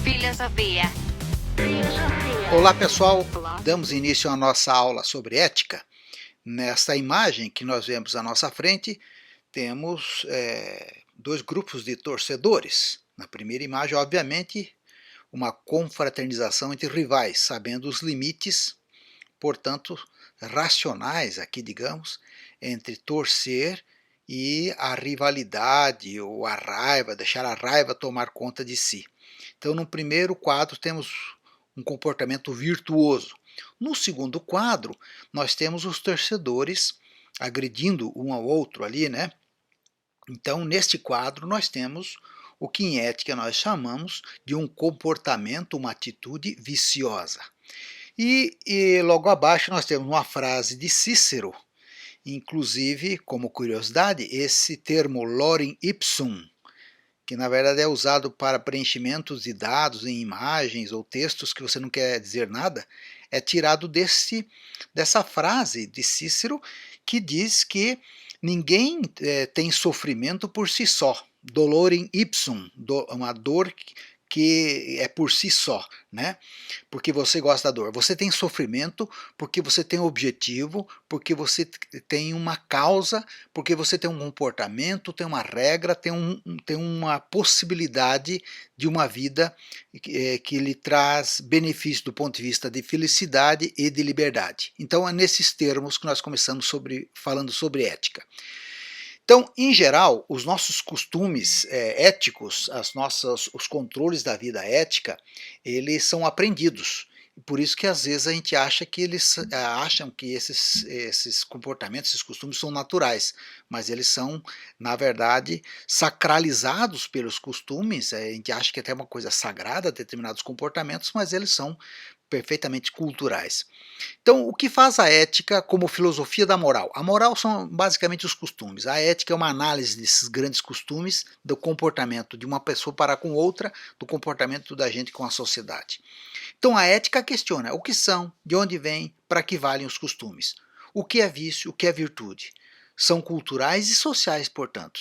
Filosofia. Olá pessoal, damos início à nossa aula sobre ética. Nesta imagem que nós vemos à nossa frente, temos dois grupos de torcedores. Na primeira imagem, obviamente, uma confraternização entre rivais, sabendo os limites, portanto, racionais aqui, digamos, entre torcer e a rivalidade ou a raiva, deixar a raiva tomar conta de si. Então, no primeiro quadro, temos um comportamento virtuoso. No segundo quadro, nós temos os torcedores agredindo um ao outro ali, né? Então, neste quadro, nós temos o que em ética nós chamamos de um comportamento, uma atitude viciosa. E logo abaixo nós temos uma frase de Cícero, inclusive, como curiosidade, esse termo lorem ipsum, que na verdade é usado para preenchimentos de dados em imagens ou textos que você não quer dizer nada, é tirado dessa frase de Cícero que diz que ninguém tem sofrimento por si só. Dolorem ipsum, uma dor que é por si só, né? Porque você gosta da dor. Você tem sofrimento porque você tem um objetivo, porque você tem uma causa, porque você tem um comportamento, tem uma regra, tem uma possibilidade de uma vida que lhe traz benefício do ponto de vista de felicidade e de liberdade. Então é nesses termos que nós começamos falando sobre ética. Então, em geral, os nossos costumes éticos, os controles da vida ética, eles são aprendidos. Por isso que às vezes a gente acha que eles acham que esses comportamentos, esses costumes são naturais, mas eles são, na verdade, sacralizados pelos costumes. A gente acha que é até uma coisa sagrada determinados comportamentos, mas eles são perfeitamente culturais. Então, o que faz a ética como filosofia da moral? A moral são basicamente os costumes. A ética é uma análise desses grandes costumes, do comportamento de uma pessoa para com outra, do comportamento da gente com a sociedade. Então, a ética questiona o que são, de onde vêm, para que valem os costumes. O que é vício, o que é virtude. São culturais e sociais, portanto.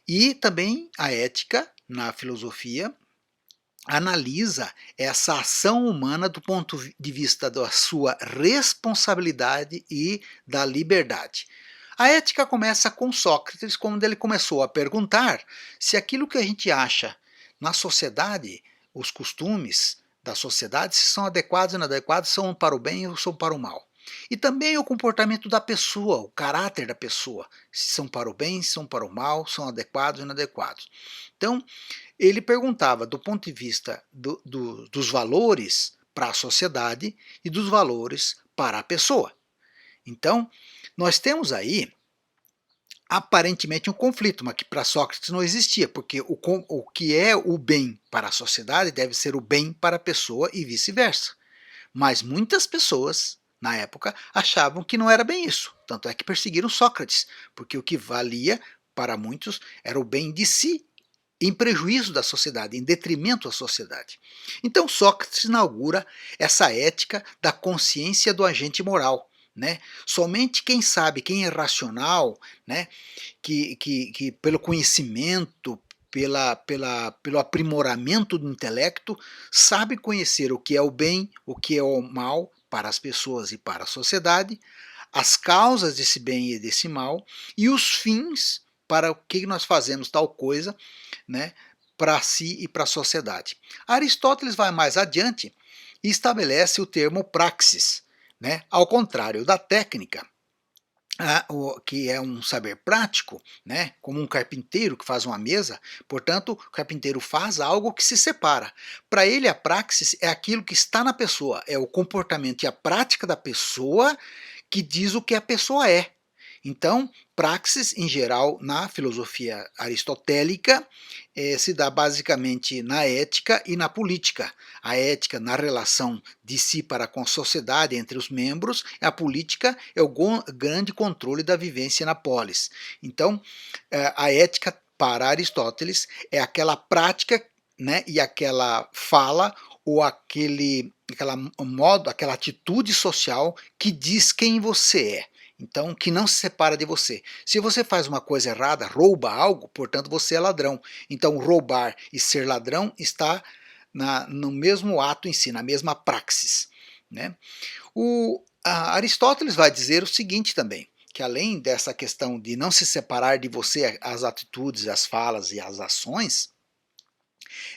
E também a ética, na filosofia, analisa essa ação humana do ponto de vista da sua responsabilidade e da liberdade. A ética começa com Sócrates, quando ele começou a perguntar se aquilo que a gente acha na sociedade, os costumes da sociedade, se são adequados ou inadequados, são para o bem ou são para o mal. E também o comportamento da pessoa, o caráter da pessoa, se são para o bem, se são para o mal, são adequados ou inadequados. Então, ele perguntava do ponto de vista dos valores para a sociedade e dos valores para a pessoa. Então, nós temos aí aparentemente um conflito, mas que para Sócrates não existia, porque o que é o bem para a sociedade deve ser o bem para a pessoa e vice-versa. Mas muitas pessoas, na época, achavam que não era bem isso. Tanto é que perseguiram Sócrates, porque o que valia para muitos era o bem de si, em prejuízo da sociedade, em detrimento da sociedade. Então Sócrates inaugura essa ética da consciência do agente moral. Né? Somente quem sabe, quem é racional, né? que pelo conhecimento, pelo aprimoramento do intelecto, sabe conhecer o que é o bem, o que é o mal para as pessoas e para a sociedade, as causas desse bem e desse mal e os fins para o que nós fazemos tal coisa, né, para si e para a sociedade. Aristóteles vai mais adiante e estabelece o termo praxis, né, ao contrário da técnica, que é um saber prático, né, como um carpinteiro que faz uma mesa. Portanto, o carpinteiro faz algo que se separa. Para ele, a praxis é aquilo que está na pessoa, é o comportamento e a prática da pessoa que diz o que a pessoa é. Então, praxis, em geral, na filosofia aristotélica, se dá basicamente na ética e na política. A ética na relação de si para com a sociedade, entre os membros, a política é o grande controle da vivência na polis. Então, a ética para Aristóteles é aquela prática, né, e aquela fala ou aquela atitude social que diz quem você é. então que não se separa de você. Se você faz uma coisa errada, rouba algo, portanto você é ladrão. Então roubar e ser ladrão está no mesmo ato em si, na mesma praxis, né? Aristóteles vai dizer o seguinte também, que além dessa questão de não se separar de você as atitudes, as falas e as ações,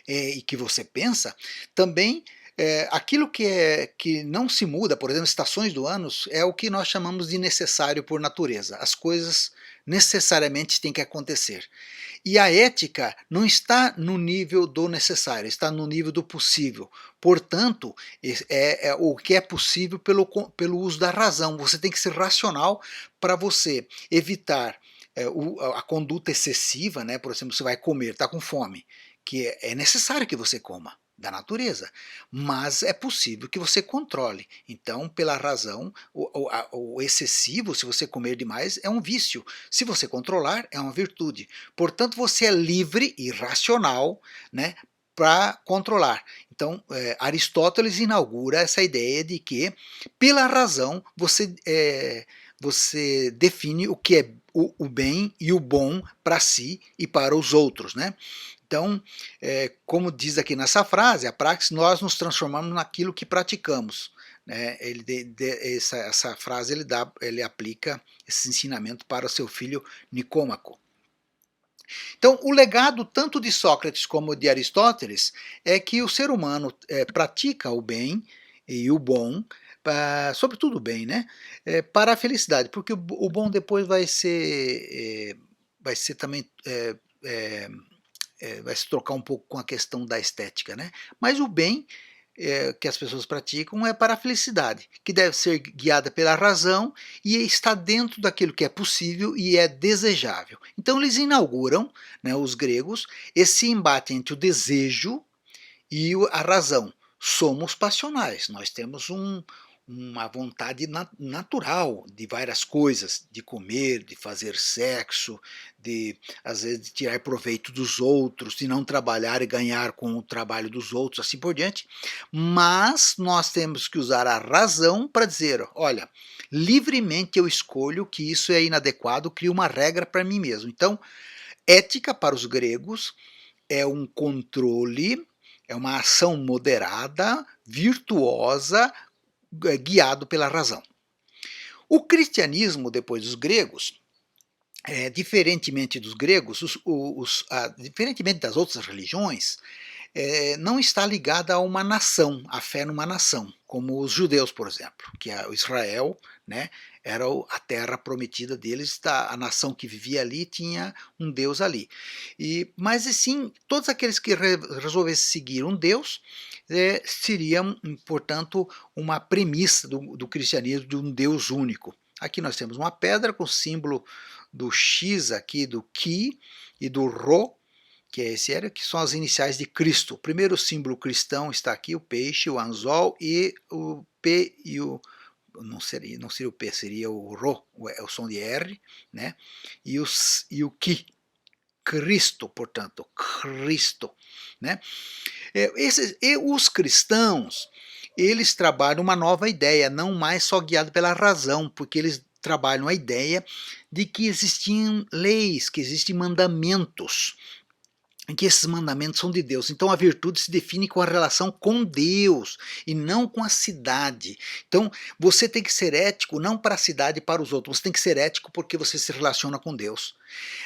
e que você pensa, também aquilo que não se muda, por exemplo, estações do ano, é o que nós chamamos de necessário por natureza. As coisas necessariamente têm que acontecer. E a ética não está no nível do necessário, está no nível do possível. Portanto, o que é possível pelo uso da razão. Você tem que ser racional para você evitar a conduta excessiva, né? Por exemplo, você vai comer, está com fome, que é necessário que você coma, da natureza, mas é possível que você controle. Então, pela razão, o excessivo, se você comer demais, é um vício. Se você controlar, é uma virtude. Portanto, você é livre e racional, né, para controlar. Então, Aristóteles inaugura essa ideia de que, pela razão, você define o que é o bem e o bom para si e para os outros, né? Então, como diz aqui nessa frase, a praxis, nós nos transformamos naquilo que praticamos. Né? Essa frase ele aplica esse ensinamento para o seu filho Nicômaco. Então, o legado tanto de Sócrates como de Aristóteles é que o ser humano pratica o bem e o bom, sobretudo o bem, né? Para a felicidade, porque o bom depois vai ser também vai se trocar um pouco com a questão da estética, né? Mas o bem que as pessoas praticam é para a felicidade, que deve ser guiada pela razão e está dentro daquilo que é possível e é desejável. Então eles inauguram, né, os gregos, esse embate entre o desejo e a razão. Somos passionais, nós temos uma vontade natural de várias coisas, de comer, de fazer sexo, de às vezes de tirar proveito dos outros, de não trabalhar e ganhar com o trabalho dos outros, assim por diante. Mas nós temos que usar a razão para dizer, olha, livremente eu escolho que isso é inadequado, crio uma regra para mim mesmo. Então, ética para os gregos é um controle, é uma ação moderada, virtuosa, guiado pela razão. O cristianismo, depois dos gregos, diferentemente dos gregos, diferentemente das outras religiões, não está ligada a uma nação, a fé numa nação, como os judeus, por exemplo, que Israel, né, era a terra prometida deles, a nação que vivia ali tinha um Deus ali. Mas sim, todos aqueles que resolvessem seguir um Deus seriam, portanto, uma premissa do cristianismo de um Deus único. Aqui nós temos uma pedra com o símbolo do X aqui, do Ki e do Rho, que é esse era, que são as iniciais de Cristo. O primeiro símbolo cristão está aqui, o peixe, o anzol, e o P e o... Não seria o P, seria o Rho, o som de R, né? E o Ki, Cristo, portanto, Cristo, né? Os cristãos, eles trabalham uma nova ideia, não mais só guiado pela razão, porque eles trabalham a ideia de que existiam leis, que existem mandamentos, em que esses mandamentos são de Deus. Então a virtude se define com a relação com Deus e não com a cidade. Então você tem que ser ético não para a cidade e para os outros, você tem que ser ético porque você se relaciona com Deus.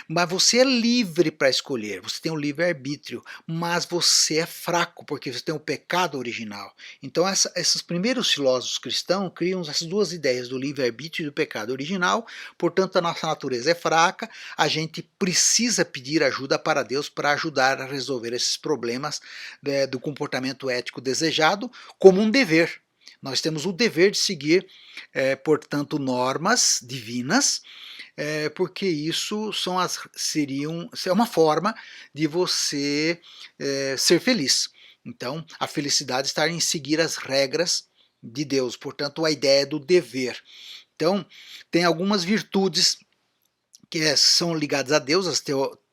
Mas você é livre para escolher, você tem o livre-arbítrio, mas você é fraco porque você tem o pecado original. Então esses primeiros filósofos cristãos criam essas duas ideias do livre-arbítrio e do pecado original, portanto a nossa natureza é fraca, a gente precisa pedir ajuda para Deus para ajudar a resolver esses problemas do comportamento ético desejado como um dever. Nós temos o dever de seguir, portanto, normas divinas, porque isso é uma forma de você ser feliz. Então, a felicidade está em seguir as regras de Deus, portanto, a ideia do dever. Então, tem algumas virtudes que são ligadas a Deus, as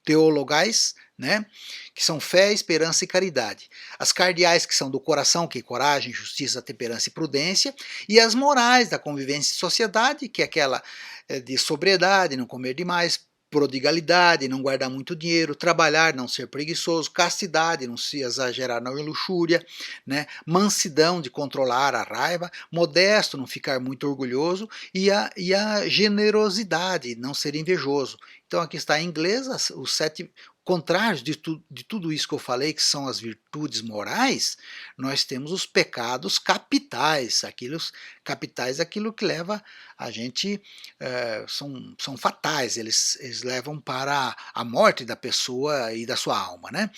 teologais, né? Que são fé, esperança e caridade. As cardeais, que são do coração, que é coragem, justiça, temperança e prudência. E as morais, da convivência e sociedade, que é aquela de sobriedade, não comer demais, prodigalidade, não guardar muito dinheiro, trabalhar, não ser preguiçoso, castidade, não se exagerar na luxúria, né? Mansidão, de controlar a raiva, modesto, não ficar muito orgulhoso, e a generosidade, não ser invejoso. Então aqui está em inglês os 7 contrários de tudo isso que eu falei, que são as virtudes morais. Nós temos os pecados capitais, aquilo que leva a gente, são fatais, eles levam para a morte da pessoa e da sua alma, né?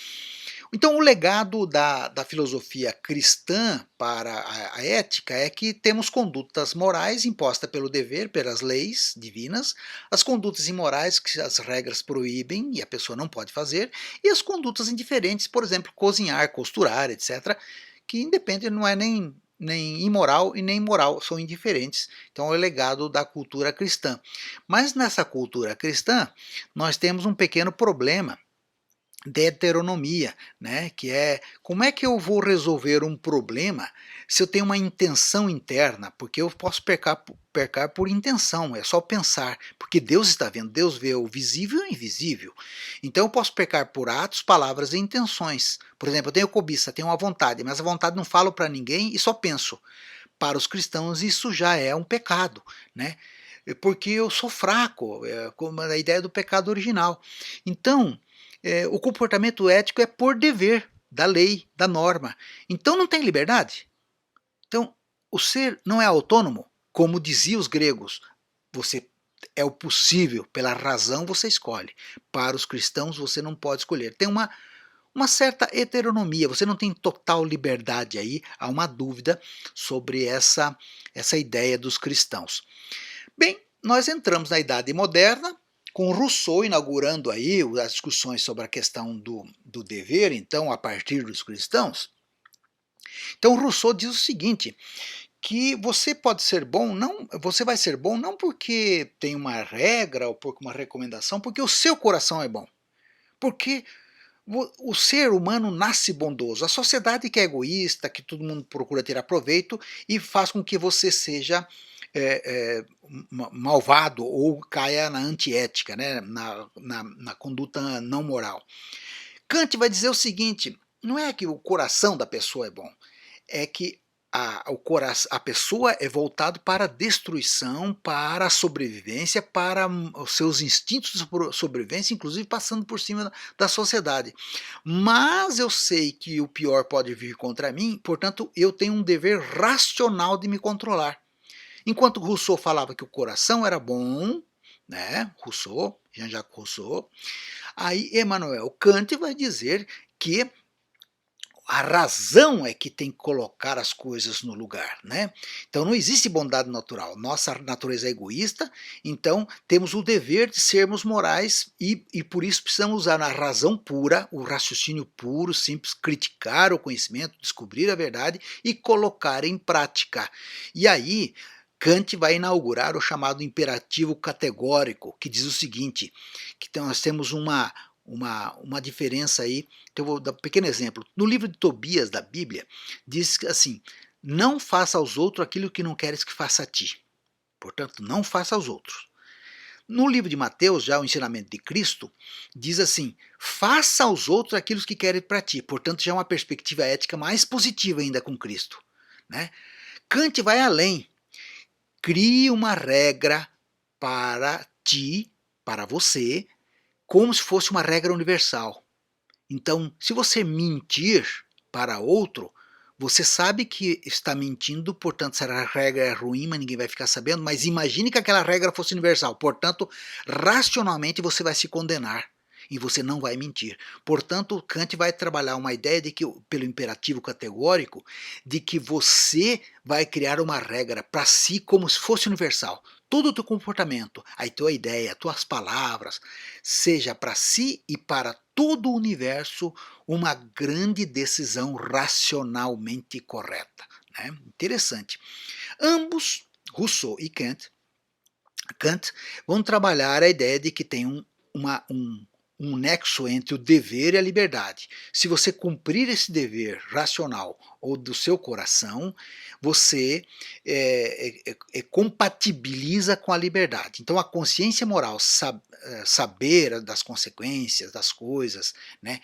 Então, o legado da filosofia cristã para a ética é que temos condutas morais impostas pelo dever, pelas leis divinas, as condutas imorais que as regras proíbem e a pessoa não pode fazer, e as condutas indiferentes, por exemplo, cozinhar, costurar, etc., que independe, não é nem imoral e nem moral, são indiferentes. Então, é o legado da cultura cristã. Mas nessa cultura cristã, nós temos um pequeno problema de heteronomia, né? Que é como é que eu vou resolver um problema se eu tenho uma intenção interna, porque eu posso pecar por intenção, é só pensar, porque Deus está vendo, Deus vê o visível e o invisível. Então eu posso pecar por atos, palavras e intenções. Por exemplo, eu tenho cobiça, tenho uma vontade, mas a vontade não falo para ninguém e só penso. Para os cristãos isso já é um pecado, né? Porque eu sou fraco, como a ideia do pecado original. Então, o comportamento ético é por dever da lei, da norma. Então não tem liberdade. Então, o ser não é autônomo, como diziam os gregos. Você é o possível, pela razão você escolhe. Para os cristãos você não pode escolher. Tem uma certa heteronomia, você não tem total liberdade aí, há uma dúvida sobre essa ideia dos cristãos. Bem, nós entramos na Idade Moderna, com Rousseau inaugurando aí as discussões sobre a questão do dever, então, a partir dos cristãos. Então, Rousseau diz o seguinte, que você pode ser bom, não, você vai ser bom não porque tem uma regra ou por uma recomendação, porque o seu coração é bom. Porque o ser humano nasce bondoso. A sociedade que é egoísta, que todo mundo procura tirar proveito e faz com que você seja malvado ou caia na antiética, né? na conduta não moral. Kant vai dizer o seguinte, não é que o coração da pessoa é bom, é que a pessoa é voltado para a destruição, para a sobrevivência, para os seus instintos de sobrevivência, inclusive passando por cima da sociedade. Mas eu sei que o pior pode vir contra mim, portanto eu tenho um dever racional de me controlar. Enquanto Rousseau falava que o coração era bom, né, Rousseau, Jean-Jacques Rousseau, aí Emmanuel Kant vai dizer que a razão é que tem que colocar as coisas no lugar, né? Então não existe bondade natural. Nossa natureza é egoísta, então temos o dever de sermos morais e por isso precisamos usar a razão pura, o raciocínio puro, simples, criticar o conhecimento, descobrir a verdade e colocar em prática. E aí Kant vai inaugurar o chamado imperativo categórico, que diz o seguinte, que nós temos uma diferença aí. Então eu vou dar um pequeno exemplo. No livro de Tobias da Bíblia, diz assim, não faça aos outros aquilo que não queres que faça a ti. Portanto, não faça aos outros. No livro de Mateus, já o ensinamento de Cristo, diz assim, faça aos outros aquilo que querem para ti. Portanto, já é uma perspectiva ética mais positiva ainda com Cristo, né? Kant vai além. Crie uma regra para ti, para você, como se fosse uma regra universal. Então, se você mentir para outro, você sabe que está mentindo, portanto, se a regra é ruim, mas ninguém vai ficar sabendo, mas imagine que aquela regra fosse universal, portanto, racionalmente você vai se condenar e você não vai mentir. Portanto, Kant vai trabalhar uma ideia de que, pelo imperativo categórico, de que você vai criar uma regra para si como se fosse universal. Todo o teu comportamento, a tua ideia, as tuas palavras, seja para si e para todo o universo uma grande decisão racionalmente correta, né? Interessante. Ambos, Rousseau e Kant vão trabalhar a ideia de que tem um nexo entre o dever e a liberdade. Se você cumprir esse dever racional ou do seu coração, você compatibiliza com a liberdade. Então a consciência moral, saber das consequências das coisas, né,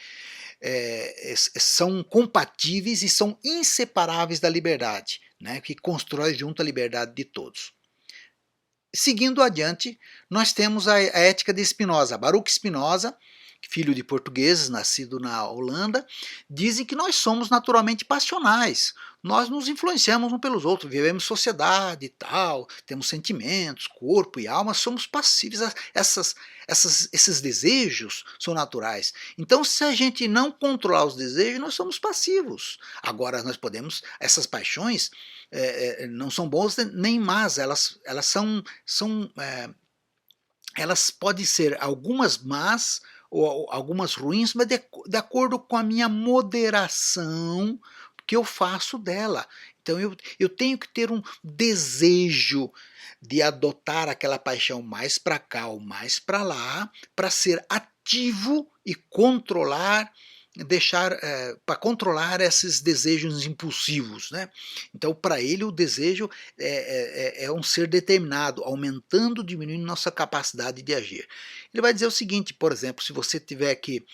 são compatíveis e são inseparáveis da liberdade, né, que constrói junto a liberdade de todos. Seguindo adiante, nós temos a ética de Spinoza. Baruch Spinoza, filho de portugueses, nascido na Holanda, dizem que nós somos naturalmente passionais. Nós nos influenciamos uns pelos outros, vivemos em sociedade e tal, temos sentimentos, corpo e alma, somos passíveis. Esses desejos são naturais. Então, se a gente não controlar os desejos, nós somos passivos. Agora, nós podemos, essas paixões não são boas nem más, elas elas podem ser algumas más ou algumas ruins, mas de acordo com a minha moderação que eu faço dela. Então eu tenho que ter um desejo de adotar aquela paixão mais para cá ou mais para lá, para ser ativo e controlar, para controlar esses desejos impulsivos, né? Então, para ele, o desejo é um ser determinado, aumentando, diminuindo nossa capacidade de agir. Ele vai dizer o seguinte, por exemplo, se você tiver que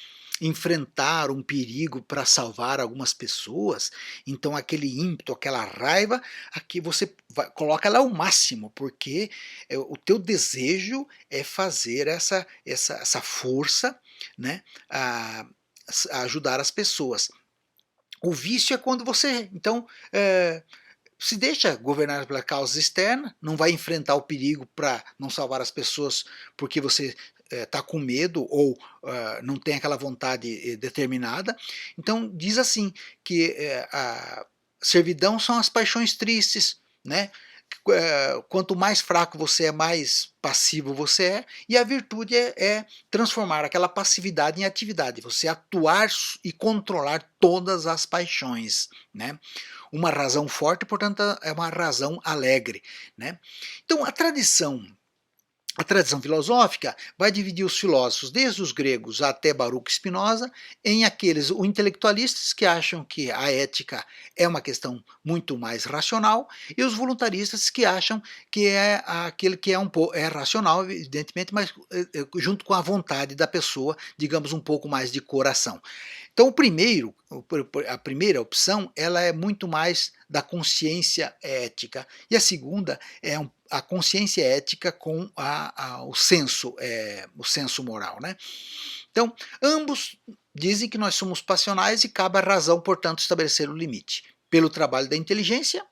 enfrentar um perigo para salvar algumas pessoas, então aquele ímpeto, aquela raiva, aqui você coloca ela ao máximo, porque o teu desejo é fazer essa força, né, a ajudar as pessoas. O vício é quando você, então, se deixa governar pela causa externa, não vai enfrentar o perigo para não salvar as pessoas porque você está com medo ou não tem aquela vontade determinada. Então diz assim que a servidão são as paixões tristes, né? Quanto mais fraco você é, mais passivo você é, e a virtude é transformar aquela passividade em atividade, você atuar e controlar todas as paixões, né? Uma razão forte, portanto, é uma razão alegre, né? Então a tradição filosófica vai dividir os filósofos, desde os gregos até Baruch Spinoza, em aqueles intelectualistas que acham que a ética é uma questão muito mais racional, e os voluntaristas que acham que é aquele que é racional, evidentemente, mas junto com a vontade da pessoa, digamos, um pouco mais de coração. Então, a primeira opção, ela é muito mais da consciência ética, e a segunda é a consciência ética com o senso moral, né? Então, ambos dizem que nós somos passionais e cabe à razão, portanto, estabelecer o limite. Pelo trabalho da inteligência,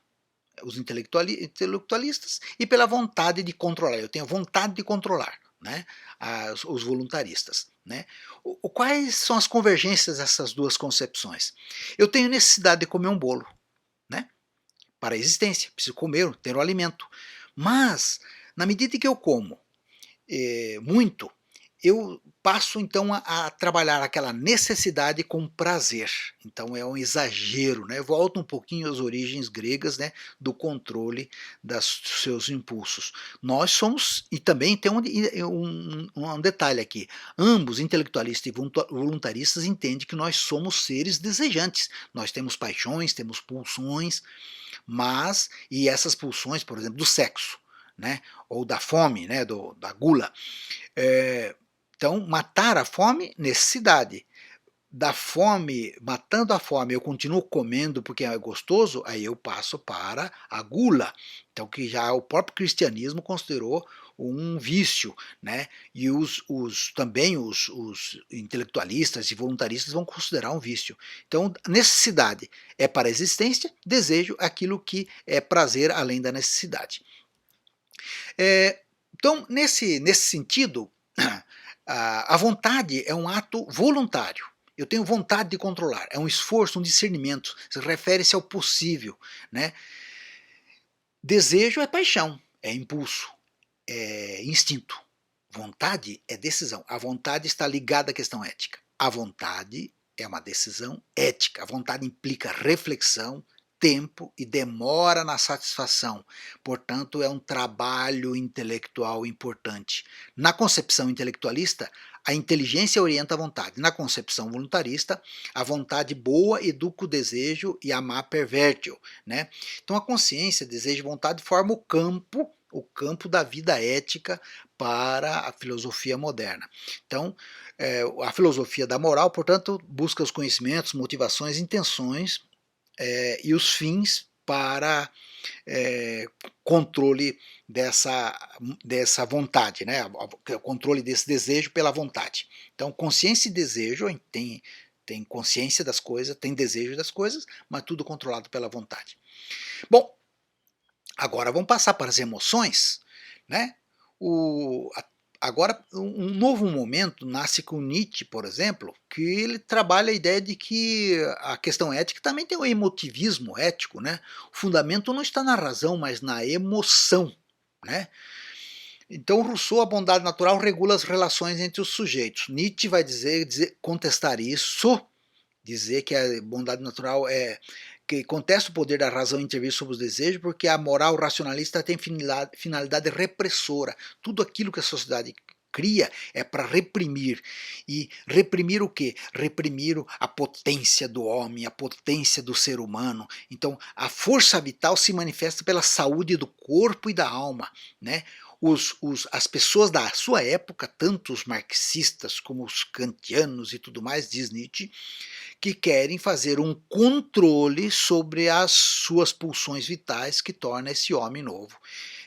os intelectualistas, e pela vontade de controlar. Eu tenho vontade de controlar, né? Os voluntaristas, né? Quais são as convergências dessas duas concepções? Eu tenho necessidade de comer um bolo, né? Para a existência, preciso comer, ter o alimento. Mas, na medida que eu como muito, eu passo então a trabalhar aquela necessidade com prazer. Então é um exagero, né? Volta um pouquinho às origens gregas, né, do controle dos seus impulsos. Nós somos, e também tem um detalhe aqui, ambos, intelectualistas e voluntaristas, entendem que nós somos seres desejantes. Nós temos paixões, temos pulsões, e essas pulsões, por exemplo, do sexo, né, ou da fome, né, da gula, então matar a fome, necessidade. Da fome, matando a fome, eu continuo comendo porque é gostoso, aí eu passo para a gula, então que já o próprio cristianismo considerou um vício, né? E também os intelectualistas e voluntaristas vão considerar um vício. Então, necessidade é para a existência, desejo é aquilo que é prazer além da necessidade. Então, nesse sentido, a vontade é um ato voluntário. Eu tenho vontade de controlar, é um esforço, um discernimento, refere-se ao possível, né? Desejo é paixão, é impulso, é instinto. Vontade é decisão. A vontade está ligada à questão ética. A vontade é uma decisão ética. A vontade implica reflexão, tempo e demora na satisfação. Portanto, é um trabalho intelectual importante. Na concepção intelectualista, a inteligência orienta a vontade. Na concepção voluntarista, a vontade boa educa o desejo e a má perverte-o, né? Então a consciência, desejo e vontade formam o campo da vida ética para a filosofia moderna. Então, a filosofia da moral, portanto, busca os conhecimentos, motivações, intenções e os fins para controle dessa vontade, né? O controle desse desejo pela vontade. Então, consciência e desejo tem consciência das coisas, tem desejo das coisas, mas tudo controlado pela vontade. Bom, agora vamos passar para as emoções, né? Agora, um novo momento nasce com Nietzsche, por exemplo, que ele trabalha a ideia de que a questão ética também tem o emotivismo ético, né? O fundamento não está na razão, mas na emoção, né? Então, Rousseau, a bondade natural regula as relações entre os sujeitos. Nietzsche vai contestar isso, dizer que a bondade natural que contesta o poder da razão intervir sobre os desejos, porque a moral racionalista tem finalidade repressora. Tudo aquilo que a sociedade cria é para reprimir. E reprimir o quê? Reprimir a potência do homem, a potência do ser humano. Então, a força vital se manifesta pela saúde do corpo e da alma, né? As pessoas da sua época, tanto os marxistas como os kantianos e tudo mais, diz Nietzsche, que querem fazer um controle sobre as suas pulsões vitais que torna esse homem novo.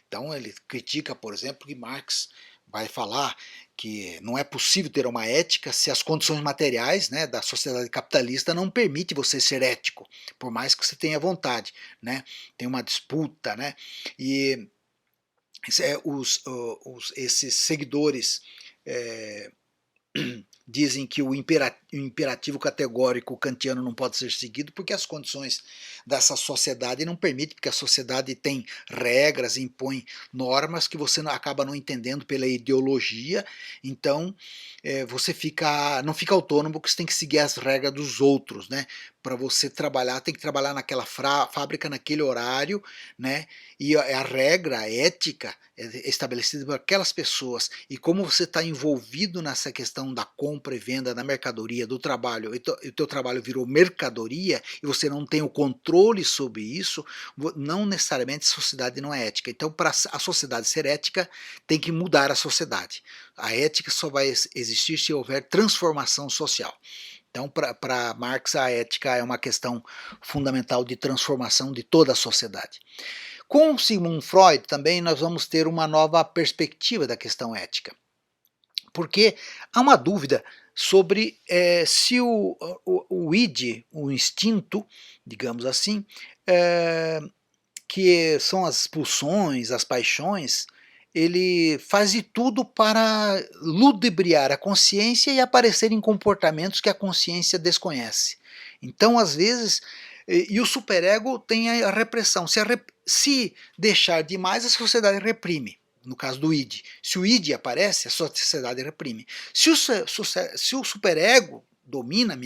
Então ele critica, por exemplo, que Marx vai falar que não é possível ter uma ética se as condições materiais, né, da sociedade capitalista não permitem você ser ético, por mais que você tenha vontade, né? Tem uma disputa, né? E esses seguidores dizem que o imperativo categórico kantiano não pode ser seguido porque as condições dessa sociedade não permitem, porque a sociedade tem regras, impõe normas que você acaba não entendendo pela ideologia, então você não fica autônomo porque você tem que seguir as regras dos outros, né? Para você trabalhar, tem que trabalhar naquela fábrica, naquele horário, né? E a regra, a ética é estabelecida por aquelas pessoas, e como você está envolvido nessa questão da compra e venda da mercadoria, do trabalho, e o teu trabalho virou mercadoria, e você não tem o controle sobre isso, não necessariamente a sociedade não é ética. Então, para a sociedade ser ética, tem que mudar a sociedade. A ética só vai existir se houver transformação social. Então, para Marx, a ética é uma questão fundamental de transformação de toda a sociedade. Com Sigmund Freud também nós vamos ter uma nova perspectiva da questão ética, porque há uma dúvida sobre se o id, o instinto, digamos assim, que são as pulsões, as paixões, ele faz de tudo para ludibriar a consciência e aparecer em comportamentos que a consciência desconhece. Então, às vezes, e o superego tem a repressão. Se deixar demais, a sociedade reprime. No caso do id. Se o id aparece, a sociedade reprime. Se o superego domina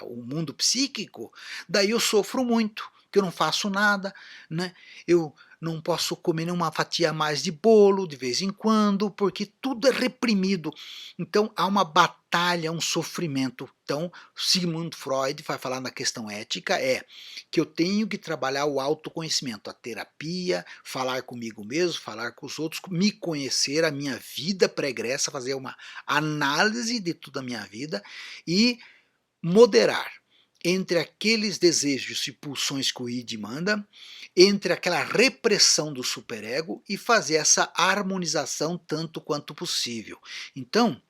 o mundo psíquico, daí eu sofro muito, que eu não faço nada, né? Eu não posso comer nenhuma fatia a mais de bolo de vez em quando, porque tudo é reprimido. Então há uma batalha, um sofrimento. Então Sigmund Freud vai falar na questão ética que eu tenho que trabalhar o autoconhecimento, a terapia, falar comigo mesmo, falar com os outros, me conhecer, a minha vida pregressa, fazer uma análise de toda a minha vida e moderar entre aqueles desejos e pulsões que o id manda, entre aquela repressão do superego e fazer essa harmonização tanto quanto possível. Então,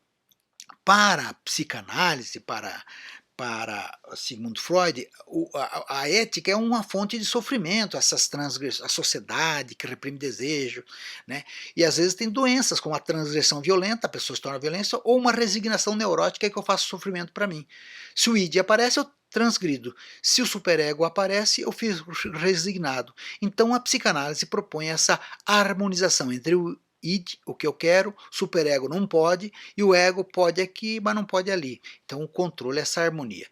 para a psicanálise, para Sigmund Freud, a ética é uma fonte de sofrimento, a sociedade que reprime desejo, né? E às vezes tem doenças como a transgressão violenta, a pessoa se torna violência, ou uma resignação neurótica que eu faço sofrimento para mim. Se o id aparece, eu transgrido. Se o superego aparece, eu fico resignado. Então a psicanálise propõe essa harmonização entre o id, o que eu quero, superego não pode, e o ego pode aqui, mas não pode ali. Então o controle é essa harmonia.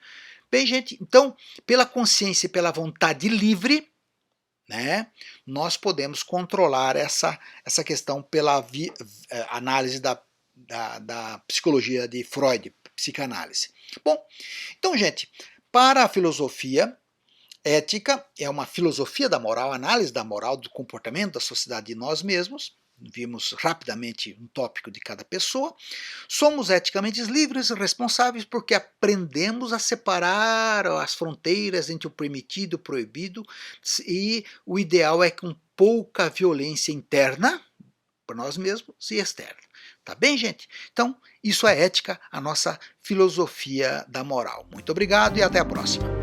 Bem, gente, então, pela consciência e pela vontade livre, né, nós podemos controlar essa questão pela análise da psicologia de Freud, psicanálise. Bom, então, gente, para a filosofia, ética é uma filosofia da moral, análise da moral, do comportamento da sociedade e de nós mesmos. Vimos rapidamente um tópico de cada pessoa. Somos eticamente livres e responsáveis porque aprendemos a separar as fronteiras entre o permitido e o proibido, e o ideal é com pouca violência interna para nós mesmos e externa. Tá bem, gente? Então, isso é ética, a nossa filosofia da moral. Muito obrigado e até a próxima.